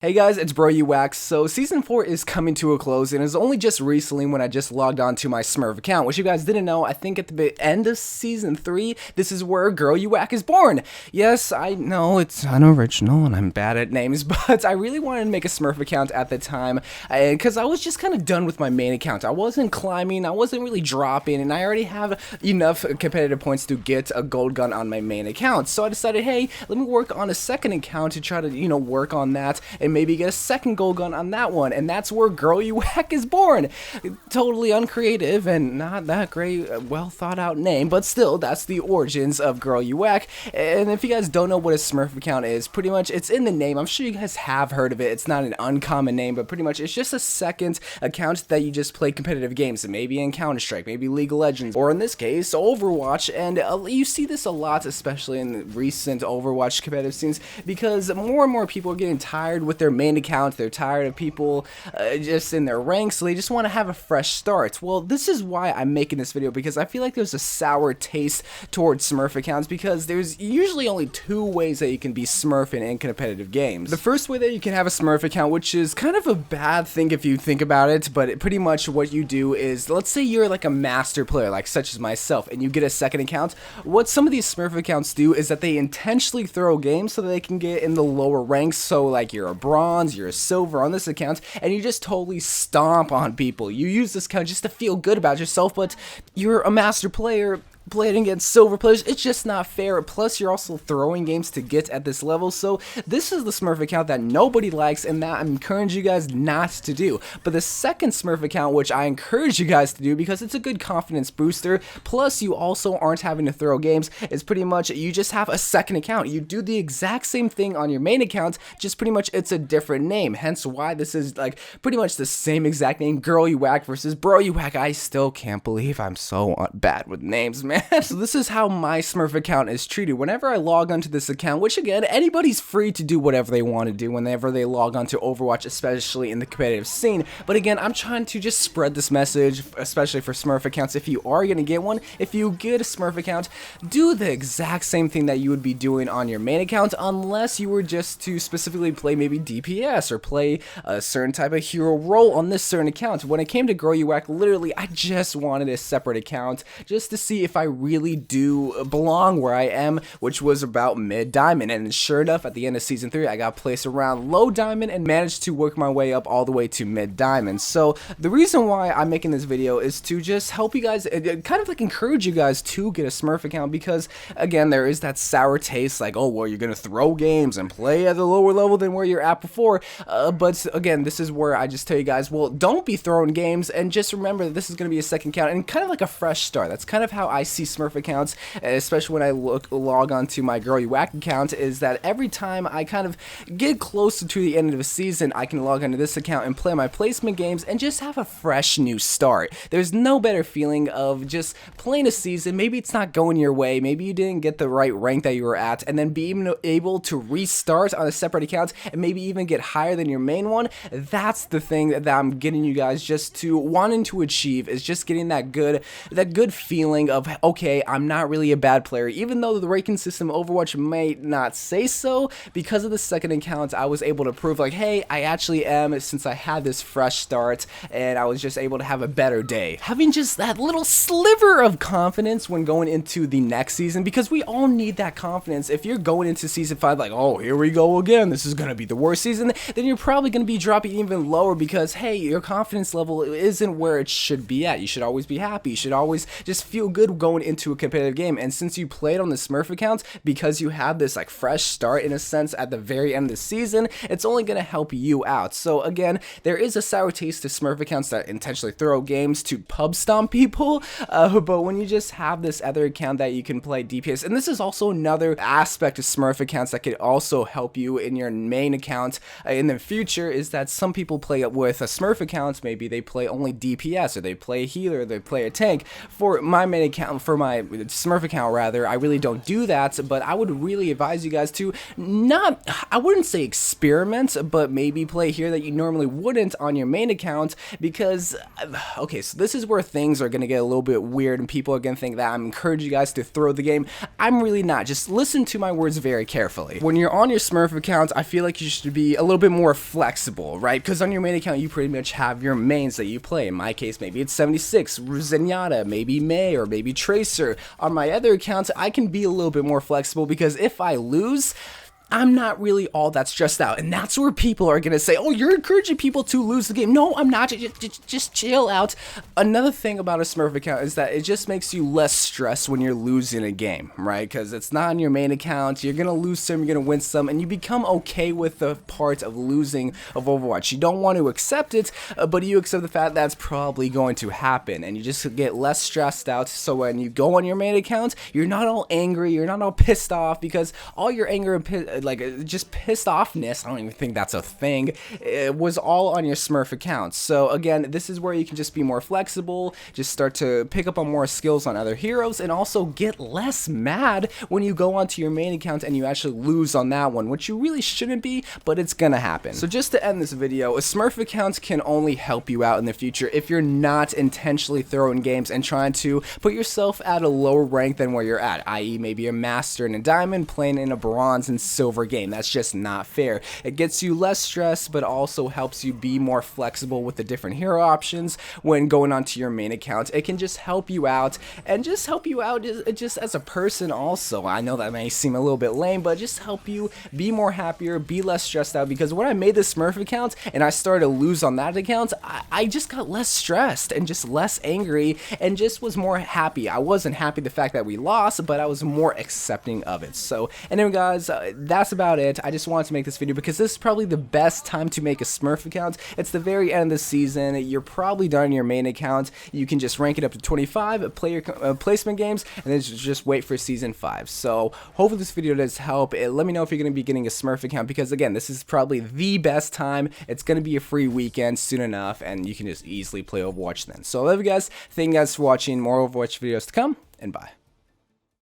Hey guys, it's Bro You Wax. So season 4 is coming to a close, and it's only just recently when I just logged on to my Smurf account, which you guys didn't know. I think at the end of season 3, this is where Girl You Wack is born. Yes, I know it's unoriginal and I'm bad at names, but I really wanted to make a Smurf account at the time because I was just kind of done with my main account. I wasn't climbing, I wasn't really dropping, and I already have enough competitive points to get a gold gun on my main account. So I decided, hey, let me work on a second account to try to, work on that and maybe get a second gold gun on that one, and that's where Girl You Wack is born. Totally uncreative and not that great, well thought out name, but still, that's the origins of Girl You Wack. And if you guys don't know what a Smurf account is, pretty much it's in the name. I'm sure you guys have heard of it. It's not an uncommon name, but pretty much it's just a second account that you just play competitive games, maybe in Counter-Strike, maybe League of Legends, or in this case, Overwatch. And you see this a lot, especially in the recent Overwatch competitive scenes, because more and more people are getting tired with their main account. They're tired of people just in their ranks, so they just want to have a fresh start. Well, this is why I'm making this video, because I feel like there's a sour taste towards Smurf accounts, because there's usually only two ways that you can be Smurfing in competitive games. The first way that you can have a Smurf account, which is kind of a bad thing if you think about it, but pretty much what you do is, let's say you're like a master player, like such as myself, and you get a second account. What some of these Smurf accounts do is that they intentionally throw games so that they can get in the lower ranks. So like you're a bronze, you're a silver on this account, and you just totally stomp on people. You use this account just to feel good about yourself, but you're a master player playing against silver players. It's just not fair. Plus, you're also throwing games to get at this level. So this is the Smurf account that nobody likes, and that I encourage you guys not to do. But the second Smurf account, which I encourage you guys to do because it's a good confidence booster, plus you also aren't having to throw games, is pretty much you just have a second account. You do the exact same thing on your main account, just pretty much it's a different name. Hence why this is like pretty much the same exact name, Girl You Wack versus Bro You Wack. I still can't believe I'm so bad with names, man. So this is how my Smurf account is treated. Whenever I log onto this account, which again, anybody's free to do whatever they want to do whenever they log onto Overwatch, especially in the competitive scene. But again, I'm trying to just spread this message, especially for Smurf accounts. If you are going to get one, if you get a Smurf account, do the exact same thing that you would be doing on your main account, unless you were just to specifically play maybe DPS or play a certain type of hero role on this certain account. When it came to Girl You Wack, literally, I just wanted a separate account just to see if I really do belong where I am, which was about mid diamond. And sure enough, at the end of season 3, I got placed around low diamond and managed to work my way up all the way to mid diamond. So the reason why I'm making this video is to just help you guys, kind of like encourage you guys to get a Smurf account, because again, there is that sour taste, like, oh, well, you're gonna throw games and play at a lower level than where you're at before. But again, this is where I just tell you guys, well, don't be throwing games, and just remember that this is gonna be a second account and kind of like a fresh start. That's kind of how I see Smurf accounts, especially when I log on to my Girl You Wack account, is that every time I kind of get closer to the end of a season, I can log onto this account and play my placement games and just have a fresh new start. There's no better feeling of just playing a season, maybe it's not going your way, maybe you didn't get the right rank that you were at, and then being able to restart on a separate account and maybe even get higher than your main one. That's the thing that I'm getting you guys just to wanting to achieve, is just getting that good feeling of, okay, I'm not really a bad player, even though the ranking system of Overwatch may not say so. Because of the second account, I was able to prove, like, hey, I actually am, since I had this fresh start and I was just able to have a better day. Having just that little sliver of confidence when going into the next season, because we all need that confidence. If you're going into season 5 like, oh, here we go again, this is gonna be the worst season, then you're probably gonna be dropping even lower, because hey, your confidence level isn't where it should be at. You should always be happy. You should always just feel good going into a competitive game. And since you played on the Smurf accounts, because you have this like fresh start in a sense at the very end of the season, it's only going to help you out. So again, there is a sour taste to Smurf accounts that intentionally throw games to pub stomp people, but when you just have this other account that you can play DPS, and this is also another aspect of Smurf accounts that could also help you in your main account in the future, is that some people play with a Smurf account, maybe they play only DPS, or they play a healer, they play a tank. For my main account, for my Smurf account rather, I really don't do that, but I would really advise you guys to not, I wouldn't say experiment, but maybe play here that you normally wouldn't on your main account, because, okay, so this is where things are going to get a little bit weird and people are going to think that I'm encouraging you guys to throw the game. I'm really not. Just listen to my words very carefully. When you're on your Smurf account, I feel like you should be a little bit more flexible, right? Because on your main account, you pretty much have your mains that you play. In my case, maybe it's 76, Zenyatta, maybe May, or maybe Tracer. On my other accounts, I can be a little bit more flexible because if I lose, I'm not really all that stressed out, and that's where people are gonna say, oh, you're encouraging people to lose the game. No, I'm not. Just chill out. Another thing about a Smurf account is that it just makes you less stressed when you're losing a game, right? Because it's not on your main account. You're gonna lose some, you're gonna win some, and you become okay with the part of losing of Overwatch. You don't want to accept it, but you accept the fact that's probably going to happen, and you just get less stressed out. So when you go on your main account, you're not all angry, you're not all pissed off, because all your anger and like just pissed offness, I don't even think that's a thing, it was all on your Smurf account. So again, this is where you can just be more flexible, just start to pick up on more skills on other heroes, and also get less mad when you go onto your main account and you actually lose on that one, which you really shouldn't be, but it's gonna happen. So just to end this video, a Smurf account can only help you out in the future if you're not intentionally throwing games and trying to put yourself at a lower rank than where you're at, i.e. maybe a master and a diamond playing in a bronze and silver game. That's just not fair. It gets you less stress, but also helps you be more flexible with the different hero options when going onto your main account. It can just help you out, and just help you out just as a person also. I know that may seem a little bit lame, but just help you be more happier, be less stressed out, because when I made the Smurf account and I started to lose on that account, I just got less stressed and just less angry and just was more happy. I wasn't happy the fact that we lost, but I was more accepting of it. So anyway guys, that's about it. I just wanted to make this video because this is probably the best time to make a Smurf account. It's the very end of the season. You're probably done on your main account. You can just rank it up to 25, play your placement games, and then just wait for season 5. So hopefully this video does help. Let me know if you're going to be getting a Smurf account, because again, this is probably the best time. It's going to be a free weekend soon enough, and you can just easily play Overwatch then. So I love you guys. Thank you guys for watching. More Overwatch videos to come, and bye.